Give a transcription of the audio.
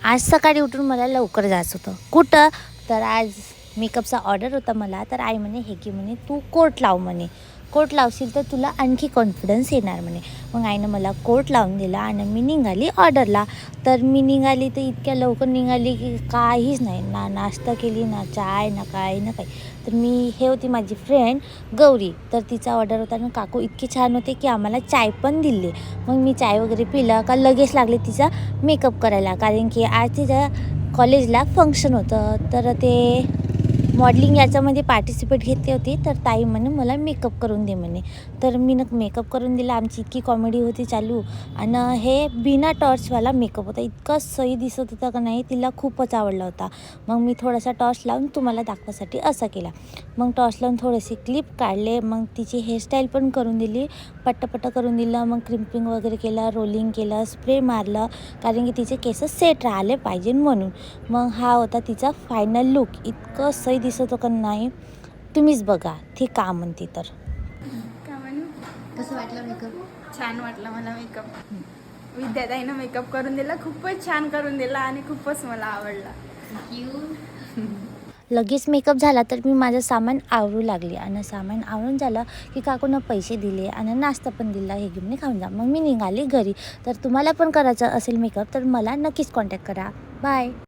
आज सकाळी उठून मला लवकर जायचं होतं. कुठं? तर आज मेकअपचा ऑर्डर होता मला. तर आई म्हणे हे की म्हणे तू कोट लाव म्हणे. कोट लावशील तर तुला आणखी कॉन्फिडन्स येणार म्हणे. मग आईनं मला कोट लावून दिला आणि मी निघाली ऑर्डरला. तर मी निघाली तर इतक्या लवकर निघाली की काहीच नाही, ना नाश्ता केली, ना चाय, ना काय ना काही. तर मी हे होती माझी फ्रेंड गौरी. तर तिचा ऑर्डर होता आणि काकू इतके छान होते की आम्हाला चाय पण दिली. मग मी चाय वगैरे पिलं का लगेच लागले तिचा मेकअप करायला, कारण की आज तिच्या कॉलेजला फंक्शन होतं. तर ते मॉडलिंग याच्यामध्ये पार्टिसिपेट घेतली होती. तर ताई म्हणे मला मेकअप करून दे म्हणे. तर मी मेकअप करून दिला. आमची इतकी कॉमेडी होती चालू. आणि हे बिना टॉर्चवाला मेकअप होता. इतका सही दिसत होता का नाही, तिला खूपच आवडला होता. मग मी थोडासा टॉर्च लावून तुम्हाला दाखवासाठी असा केला. मग टॉर्च लावून थोडेसे क्लिप काढले. मग तिची हेअरस्टाईल पण करून दिली, पट्टपट्ट करून दिलं. मग क्रिम्पिंग वगैरे केलं, रोलिंग केलं, स्प्रे मारलं, कारण की तिचे केस सेट राहिले पाहिजे म्हणून. मग हा होता तिचा फायनल लुक. इतकं सही दिसत होतं का नाही, तुम्हीच बघा ती का म्हणते तर. का म्हणू? कसं वाटलं मेकअप? छान वाटलं मला मेकअप. विद्याताईनं मेकअप करून दिला, खूपच छान करून दिला आणि खूपच मला आवडला. लगेच मेकअप झाला तर मी माझं सामान आवरू लागली. आणि सामान आवरून झालं की काकूनं पैसे दिले आणि नाश्ता पण दिला, हे घेऊन खाऊन जा. मग मी निघाली घरी. तर तुम्हाला पण करायचं असेल मेकअप तर मला नक्कीच कॉन्टॅक्ट करा. बाय.